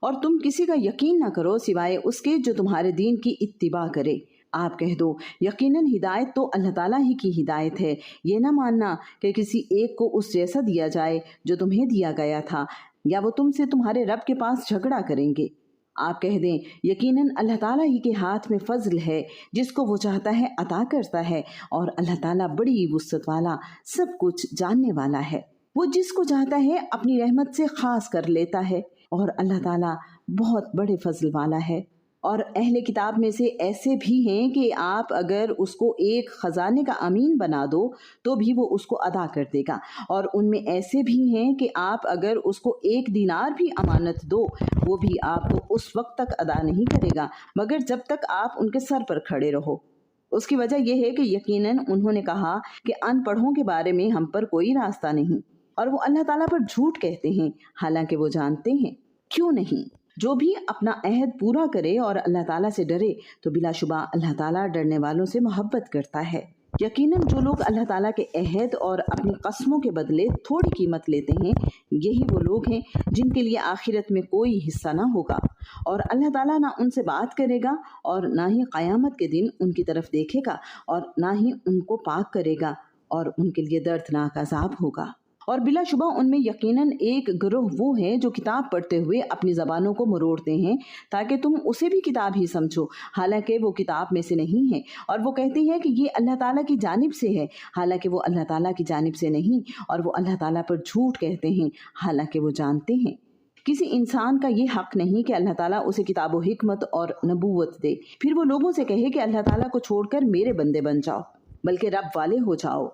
اور تم کسی کا یقین نہ کرو سوائے اس کے جو تمہارے دین کی اتباع کرے۔ آپ کہہ دو یقیناً ہدایت تو اللہ تعالیٰ ہی کی ہدایت ہے، یہ نہ ماننا کہ کسی ایک کو اس جیسا دیا جائے جو تمہیں دیا گیا تھا، یا وہ تم سے تمہارے رب کے پاس جھگڑا کریں گے۔ آپ کہہ دیں یقیناً اللہ تعالیٰ ہی کے ہاتھ میں فضل ہے، جس کو وہ چاہتا ہے عطا کرتا ہے، اور اللہ تعالیٰ بڑی وسعت والا، سب کچھ جاننے والا ہے۔ وہ جس کو چاہتا ہے اپنی رحمت سے خاص کر لیتا ہے، اور اللہ تعالیٰ بہت بڑے فضل والا ہے۔ اور اہل کتاب میں سے ایسے بھی ہیں کہ آپ اگر اس کو ایک خزانے کا امین بنا دو تو بھی وہ اس کو ادا کر دے گا، اور ان میں ایسے بھی ہیں کہ آپ اگر اس کو 1 دینار بھی امانت دو وہ بھی آپ کو اس وقت تک ادا نہیں کرے گا مگر جب تک آپ ان کے سر پر کھڑے رہو۔ اس کی وجہ یہ ہے کہ یقیناً انہوں نے کہا کہ ان پڑھوں کے بارے میں ہم پر کوئی راستہ نہیں، اور وہ اللہ تعالیٰ پر جھوٹ کہتے ہیں حالانکہ وہ جانتے ہیں۔ کیوں نہیں؟ جو بھی اپنا عہد پورا کرے اور اللہ تعالیٰ سے ڈرے تو بلا شبہ اللہ تعالیٰ ڈرنے والوں سے محبت کرتا ہے۔ یقیناً جو لوگ اللہ تعالیٰ کے عہد اور اپنی قسموں کے بدلے تھوڑی قیمت لیتے ہیں، یہی وہ لوگ ہیں جن کے لیے آخرت میں کوئی حصہ نہ ہوگا، اور اللہ تعالیٰ نہ ان سے بات کرے گا اور نہ ہی قیامت کے دن ان کی طرف دیکھے گا اور نہ ہی ان کو پاک کرے گا، اور ان کے لیے دردناک عذاب ہوگا۔ اور بلا شبہ ان میں یقیناً ایک گروہ وہ ہے جو کتاب پڑھتے ہوئے اپنی زبانوں کو مروڑتے ہیں تاکہ تم اسے بھی کتاب ہی سمجھو، حالانکہ وہ کتاب میں سے نہیں ہے، اور وہ کہتے ہیں کہ یہ اللہ تعالیٰ کی جانب سے ہے، حالانکہ وہ اللہ تعالیٰ کی جانب سے نہیں، اور وہ اللہ تعالیٰ پر جھوٹ کہتے ہیں حالانکہ وہ جانتے ہیں۔ کسی انسان کا یہ حق نہیں کہ اللہ تعالیٰ اسے کتاب و حکمت اور نبوت دے، پھر وہ لوگوں سے کہے کہ اللہ تعالیٰ کو چھوڑ کر میرے بندے بن جاؤ، بلکہ رب والے ہو جاؤ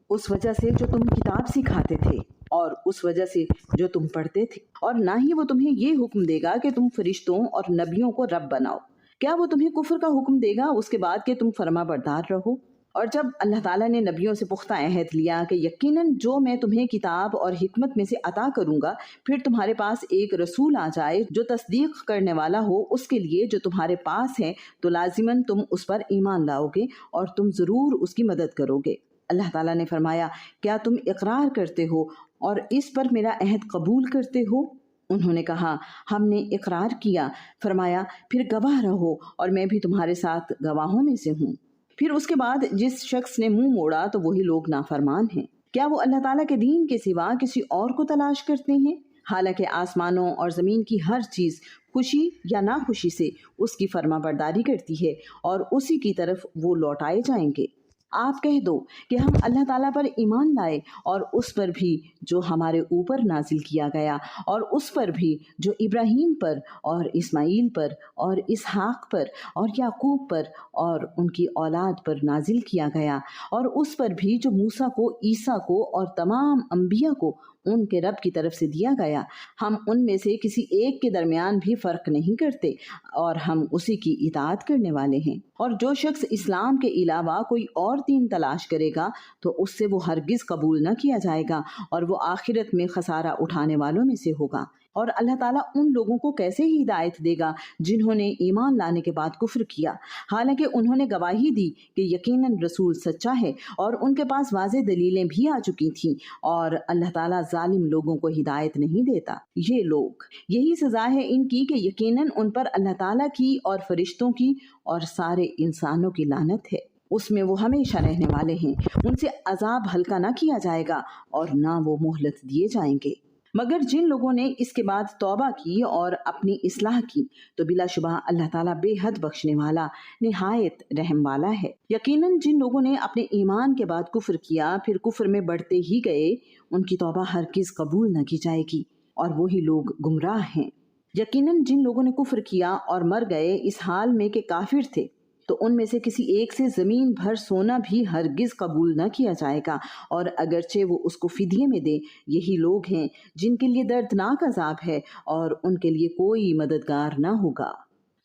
اس وجہ سے جو تم کتاب سکھاتے تھے اور اس وجہ سے جو تم پڑھتے تھے، اور نہ ہی وہ تمہیں یہ حکم دے گا کہ تم فرشتوں اور نبیوں کو رب بناؤ۔ کیا وہ تمہیں کفر کا حکم دے گا اس کے بعد کہ تم فرما بردار رہو؟ اور جب اللہ تعالیٰ نے نبیوں سے پختہ عہد لیا کہ یقیناً جو میں تمہیں کتاب اور حکمت میں سے عطا کروں گا، پھر تمہارے پاس ایک رسول آ جائے جو تصدیق کرنے والا ہو اس کے لیے جو تمہارے پاس ہے، تو لازماً تم اس پر ایمان لاؤ گے اور تم ضرور اس کی مدد کرو گے۔ اللہ تعالیٰ نے فرمایا کیا تم اقرار کرتے ہو اور اس پر میرا عہد قبول کرتے ہو؟ انہوں نے کہا ہم نے اقرار کیا۔ فرمایا پھر گواہ رہو اور میں بھی تمہارے ساتھ گواہوں میں سے ہوں۔ پھر اس کے بعد جس شخص نے منہ موڑا تو وہی لوگ نافرمان ہیں۔ کیا وہ اللہ تعالیٰ کے دین کے سوا کسی اور کو تلاش کرتے ہیں؟ حالانکہ آسمانوں اور زمین کی ہر چیز خوشی یا ناخوشی سے اس کی فرما برداری کرتی ہے اور اسی کی طرف وہ لوٹائے جائیں گے۔ آپ کہہ دو کہ ہم اللہ تعالیٰ پر ایمان لائے اور اس پر بھی جو ہمارے اوپر نازل کیا گیا، اور اس پر بھی جو ابراہیم پر اور اسماعیل پر اور اسحاق پر اور یعقوب پر اور ان کی اولاد پر نازل کیا گیا، اور اس پر بھی جو موسیٰ کو، عیسیٰ کو اور تمام انبیاء کو ان کے رب کی طرف سے دیا گیا۔ ہم ان میں سے کسی ایک کے درمیان بھی فرق نہیں کرتے اور ہم اسی کی اطاعت کرنے والے ہیں۔ اور جو شخص اسلام کے علاوہ کوئی اور دین تلاش کرے گا تو اس سے وہ ہرگز قبول نہ کیا جائے گا اور وہ آخرت میں خسارہ اٹھانے والوں میں سے ہوگا۔ اور اللہ تعالیٰ ان لوگوں کو کیسے ہی ہدایت دے گا جنہوں نے ایمان لانے کے بعد کفر کیا، حالانکہ انہوں نے گواہی دی کہ یقیناً رسول سچا ہے اور ان کے پاس واضح دلیلیں بھی آ چکی تھیں، اور اللہ تعالیٰ ظالم لوگوں کو ہدایت نہیں دیتا۔ یہ لوگ، یہی سزا ہے ان کی کہ یقیناً ان پر اللہ تعالیٰ کی اور فرشتوں کی اور سارے انسانوں کی لعنت ہے، اس میں وہ ہمیشہ رہنے والے ہیں، ان سے عذاب ہلکا نہ کیا جائے گا اور نہ وہ مہلت دیے جائیں گے۔ مگر جن لوگوں نے اس کے بعد توبہ کی اور اپنی اصلاح کی تو بلا شبہ اللہ تعالیٰ بے حد بخشنے والا، نہایت رحم والا ہے۔ یقیناً جن لوگوں نے اپنے ایمان کے بعد کفر کیا پھر کفر میں بڑھتے ہی گئے، ان کی توبہ ہرگز قبول نہ کی جائے گی، اور وہی لوگ گمراہ ہیں۔ یقیناً جن لوگوں نے کفر کیا اور مر گئے اس حال میں کہ کافر تھے، تو ان میں سے کسی ایک سے زمین بھر سونا بھی ہرگز قبول نہ کیا جائے گا، اور اگرچہ وہ اس کو فدیے میں دے۔ یہی لوگ ہیں جن کے لیے دردناک عذاب ہے اور ان کے لیے کوئی مددگار نہ ہوگا۔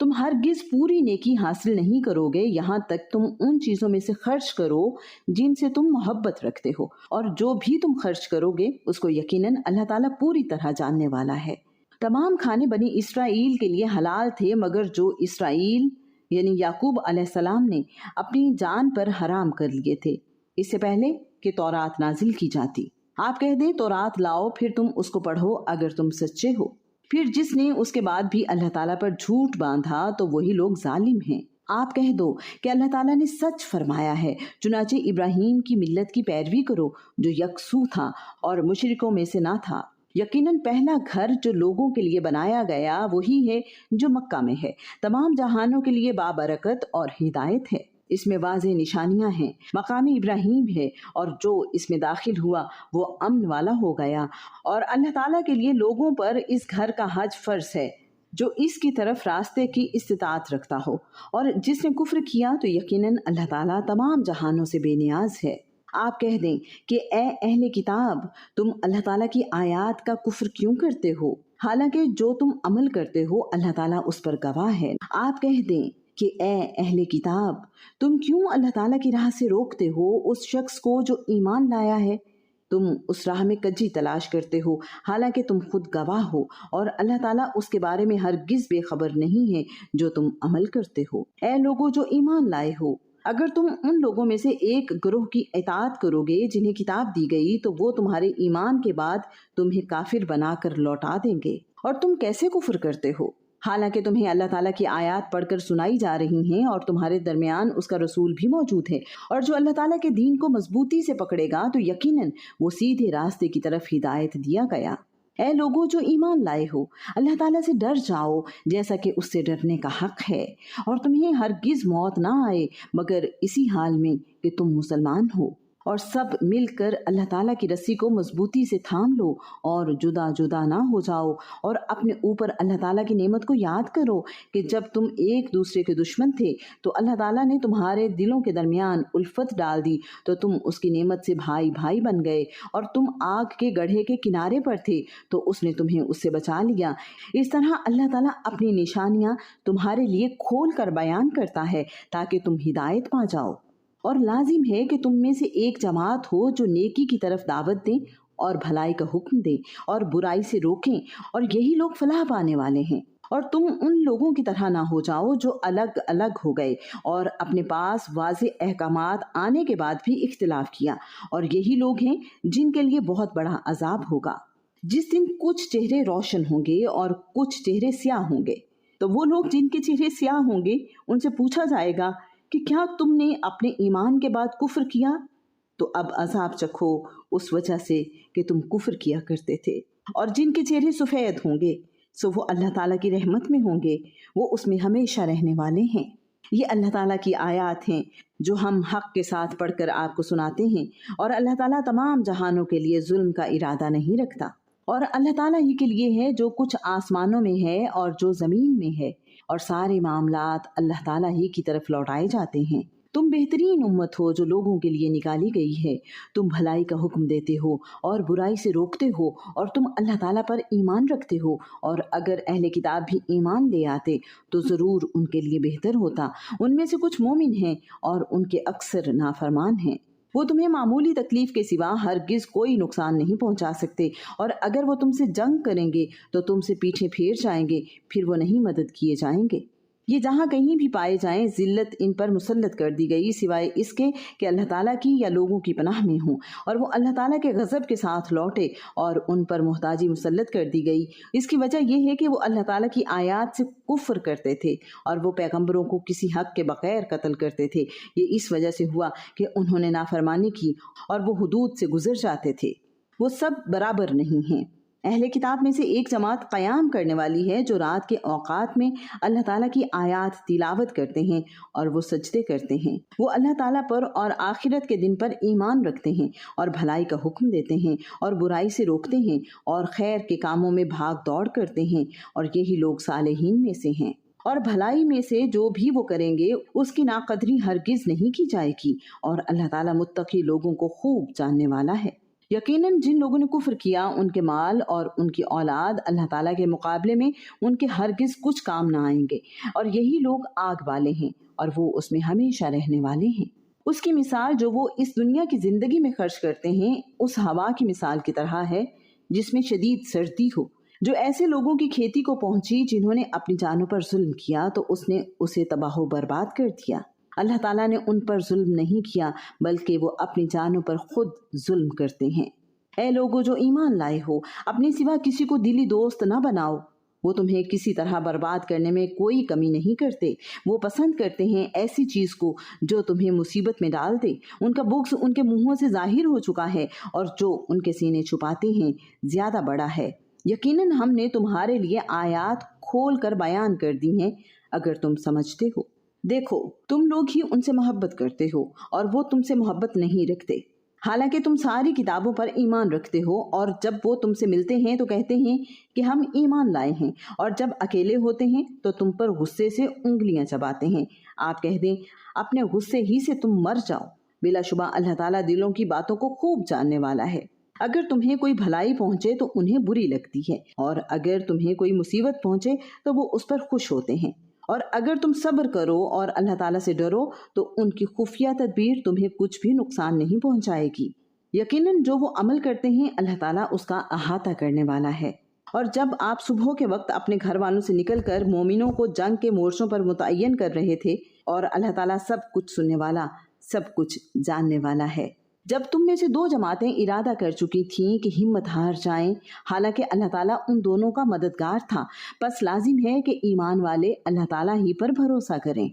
تم ہرگز پوری نیکی حاصل نہیں کرو گے یہاں تک تم ان چیزوں میں سے خرچ کرو جن سے تم محبت رکھتے ہو، اور جو بھی تم خرچ کرو گے اس کو یقیناً اللہ تعالیٰ پوری طرح جاننے والا ہے۔ تمام کھانے بنی اسرائیل کے لیے حلال تھے مگر جو اسرائیل یعنی یعقوب علیہ السلام نے اپنی جان پر حرام کر لیے تھے اس سے پہلے کہ تورات نازل کی جاتی۔ آپ کہہ دیں تورات لاؤ پھر تم اس کو پڑھو اگر تم سچے ہو۔ پھر جس نے اس کے بعد بھی اللہ تعالیٰ پر جھوٹ باندھا تو وہی لوگ ظالم ہیں۔ آپ کہہ دو کہ اللہ تعالیٰ نے سچ فرمایا ہے، چنانچہ ابراہیم کی ملت کی پیروی کرو جو یکسو تھا اور مشرکوں میں سے نہ تھا۔ یقیناً پہلا گھر جو لوگوں کے لیے بنایا گیا وہی ہے جو مکہ میں ہے، تمام جہانوں کے لیے بابرکت اور ہدایت ہے۔ اس میں واضح نشانیاں ہیں، مقام ابراہیم ہے، اور جو اس میں داخل ہوا وہ امن والا ہو گیا، اور اللہ تعالیٰ کے لیے لوگوں پر اس گھر کا حج فرض ہے جو اس کی طرف راستے کی استطاعت رکھتا ہو، اور جس نے کفر کیا تو یقیناً اللہ تعالیٰ تمام جہانوں سے بے نیاز ہے۔ آپ کہہ دیں کہ اے اہل کتاب، تم اللہ تعالیٰ کی آیات کا کفر کیوں کرتے ہو، حالانکہ جو تم عمل کرتے ہو اللہ تعالیٰ اس پر گواہ ہے۔ آپ کہہ دیں کہ اے اہل کتاب، تم کیوں اللہ تعالیٰ کی راہ سے روکتے ہو اس شخص کو جو ایمان لایا ہے؟ تم اس راہ میں کجی تلاش کرتے ہو حالانکہ تم خود گواہ ہو، اور اللہ تعالیٰ اس کے بارے میں ہرگز بے خبر نہیں ہے جو تم عمل کرتے ہو۔ اے لوگو جو ایمان لائے ہو، اگر تم ان لوگوں میں سے ایک گروہ کی اطاعت کرو گے جنہیں کتاب دی گئی تو وہ تمہارے ایمان کے بعد تمہیں کافر بنا کر لوٹا دیں گے، اور تم کیسے کفر کرتے ہو حالانکہ تمہیں اللہ تعالیٰ کی آیات پڑھ کر سنائی جا رہی ہیں اور تمہارے درمیان اس کا رسول بھی موجود ہے، اور جو اللہ تعالیٰ کے دین کو مضبوطی سے پکڑے گا تو یقیناً وہ سیدھے راستے کی طرف ہدایت دیا گیا۔ اے لوگو جو ایمان لائے ہو، اللہ تعالیٰ سے ڈر جاؤ جیسا کہ اس سے ڈرنے کا حق ہے، اور تمہیں ہرگز موت نہ آئے مگر اسی حال میں کہ تم مسلمان ہو، اور سب مل کر اللہ تعالیٰ کی رسی کو مضبوطی سے تھام لو اور جدا جدا نہ ہو جاؤ، اور اپنے اوپر اللہ تعالیٰ کی نعمت کو یاد کرو کہ جب تم ایک دوسرے کے دشمن تھے تو اللہ تعالیٰ نے تمہارے دلوں کے درمیان الفت ڈال دی تو تم اس کی نعمت سے بھائی بھائی بن گئے، اور تم آگ کے گڑھے کے کنارے پر تھے تو اس نے تمہیں اس سے بچا لیا۔ اس طرح اللہ تعالیٰ اپنی نشانیاں تمہارے لیے کھول کر بیان کرتا ہے تاکہ تم ہدایت پا جاؤ، اور لازم ہے کہ تم میں سے ایک جماعت ہو جو نیکی کی طرف دعوت دیں اور بھلائی کا حکم دیں اور برائی سے روکیں، اور یہی لوگ فلاح پانے والے ہیں۔ اور تم ان لوگوں کی طرح نہ ہو جاؤ جو الگ الگ ہو گئے اور اپنے پاس واضح احکامات آنے کے بعد بھی اختلاف کیا، اور یہی لوگ ہیں جن کے لیے بہت بڑا عذاب ہوگا۔ جس دن کچھ چہرے روشن ہوں گے اور کچھ چہرے سیاہ ہوں گے، تو وہ لوگ جن کے چہرے سیاہ ہوں گے ان سے پوچھا جائے گا کہ کیا تم نے اپنے ایمان کے بعد کفر کیا؟ تو اب عذاب چکھو اس وجہ سے کہ تم کفر کیا کرتے تھے۔ اور جن کے چہرے سفید ہوں گے سو وہ اللہ تعالیٰ کی رحمت میں ہوں گے، وہ اس میں ہمیشہ رہنے والے ہیں۔ یہ اللہ تعالیٰ کی آیات ہیں جو ہم حق کے ساتھ پڑھ کر آپ کو سناتے ہیں، اور اللہ تعالیٰ تمام جہانوں کے لیے ظلم کا ارادہ نہیں رکھتا، اور اللہ تعالیٰ ہی کے لیے ہے جو کچھ آسمانوں میں ہے اور جو زمین میں ہے، اور سارے معاملات اللہ تعالیٰ ہی کی طرف لوٹائے جاتے ہیں۔ تم بہترین امت ہو جو لوگوں کے لیے نکالی گئی ہے، تم بھلائی کا حکم دیتے ہو اور برائی سے روکتے ہو، اور تم اللہ تعالیٰ پر ایمان رکھتے ہو، اور اگر اہل کتاب بھی ایمان لے آتے تو ضرور ان کے لیے بہتر ہوتا۔ ان میں سے کچھ مومن ہیں اور ان کے اکثر نافرمان ہیں۔ وہ تمہیں معمولی تکلیف کے سوا ہرگز کوئی نقصان نہیں پہنچا سکتے، اور اگر وہ تم سے جنگ کریں گے تو تم سے پیچھے پھیر جائیں گے، پھر وہ نہیں مدد کیے جائیں گے۔ یہ جہاں کہیں بھی پائے جائیں ذلت ان پر مسلط کر دی گئی سوائے اس کے کہ اللہ تعالیٰ کی یا لوگوں کی پناہ میں ہوں، اور وہ اللہ تعالیٰ کے غضب کے ساتھ لوٹے، اور ان پر محتاجی مسلط کر دی گئی۔ اس کی وجہ یہ ہے کہ وہ اللہ تعالیٰ کی آیات سے کفر کرتے تھے اور وہ پیغمبروں کو کسی حق کے بغیر قتل کرتے تھے۔ یہ اس وجہ سے ہوا کہ انہوں نے نافرمانی کی اور وہ حدود سے گزر جاتے تھے۔ وہ سب برابر نہیں ہیں۔ اہل کتاب میں سے ایک جماعت قیام کرنے والی ہے جو رات کے اوقات میں اللہ تعالیٰ کی آیات تلاوت کرتے ہیں اور وہ سجدے کرتے ہیں۔ وہ اللہ تعالیٰ پر اور آخرت کے دن پر ایمان رکھتے ہیں اور بھلائی کا حکم دیتے ہیں اور برائی سے روکتے ہیں اور خیر کے کاموں میں بھاگ دوڑ کرتے ہیں، اور یہی لوگ صالحین میں سے ہیں۔ اور بھلائی میں سے جو بھی وہ کریں گے اس کی ناقدری ہرگز نہیں کی جائے گی، اور اللہ تعالیٰ متقی لوگوں کو خوب جاننے والا ہے۔ یقیناً جن لوگوں نے کفر کیا ان کے مال اور ان کی اولاد اللہ تعالیٰ کے مقابلے میں ان کے ہرگز کچھ کام نہ آئیں گے، اور یہی لوگ آگ والے ہیں اور وہ اس میں ہمیشہ رہنے والے ہیں۔ اس کی مثال جو وہ اس دنیا کی زندگی میں خرچ کرتے ہیں اس ہوا کی مثال کی طرح ہے جس میں شدید سردی ہو، جو ایسے لوگوں کی کھیتی کو پہنچی جنہوں نے اپنی جانوں پر ظلم کیا تو اس نے اسے تباہ و برباد کر دیا۔ اللہ تعالیٰ نے ان پر ظلم نہیں کیا بلکہ وہ اپنی جانوں پر خود ظلم کرتے ہیں۔ اے لوگو جو ایمان لائے ہو، اپنے سوا کسی کو دلی دوست نہ بناؤ، وہ تمہیں کسی طرح برباد کرنے میں کوئی کمی نہیں کرتے۔ وہ پسند کرتے ہیں ایسی چیز کو جو تمہیں مصیبت میں ڈال دے۔ ان کا بغض ان کے منہوں سے ظاہر ہو چکا ہے، اور جو ان کے سینے چھپاتے ہیں زیادہ بڑا ہے۔ یقیناً ہم نے تمہارے لیے آیات کھول کر بیان کر دی ہیں اگر تم سمجھتے ہو۔ دیکھو، تم لوگ ہی ان سے محبت کرتے ہو اور وہ تم سے محبت نہیں رکھتے، حالانکہ تم ساری کتابوں پر ایمان رکھتے ہو، اور جب وہ تم سے ملتے ہیں تو کہتے ہیں کہ ہم ایمان لائے ہیں، اور جب اکیلے ہوتے ہیں تو تم پر غصے سے انگلیاں چباتے ہیں۔ آپ کہہ دیں اپنے غصے ہی سے تم مر جاؤ۔ بلا شبہ اللہ تعالیٰ دلوں کی باتوں کو خوب جاننے والا ہے۔ اگر تمہیں کوئی بھلائی پہنچے تو انہیں بری لگتی ہے، اور اگر تمہیں کوئی مصیبت پہنچے تو وہ اس پر خوش ہوتے ہیں، اور اگر تم صبر کرو اور اللہ تعالیٰ سے ڈرو تو ان کی خفیہ تدبیر تمہیں کچھ بھی نقصان نہیں پہنچائے گی۔ یقیناً جو وہ عمل کرتے ہیں اللہ تعالیٰ اس کا احاطہ کرنے والا ہے۔ اور جب آپ صبح کے وقت اپنے گھر والوں سے نکل کر مومنوں کو جنگ کے مورچوں پر متعین کر رہے تھے، اور اللہ تعالیٰ سب کچھ سننے والا، سب کچھ جاننے والا ہے، جب تم میں سے دو جماعتیں ارادہ کر چکی تھیں کہ ہمت ہار جائیں، حالانکہ اللہ تعالیٰ ان دونوں کا مددگار تھا، بس لازم ہے کہ ایمان والے اللہ تعالیٰ ہی پر بھروسہ کریں۔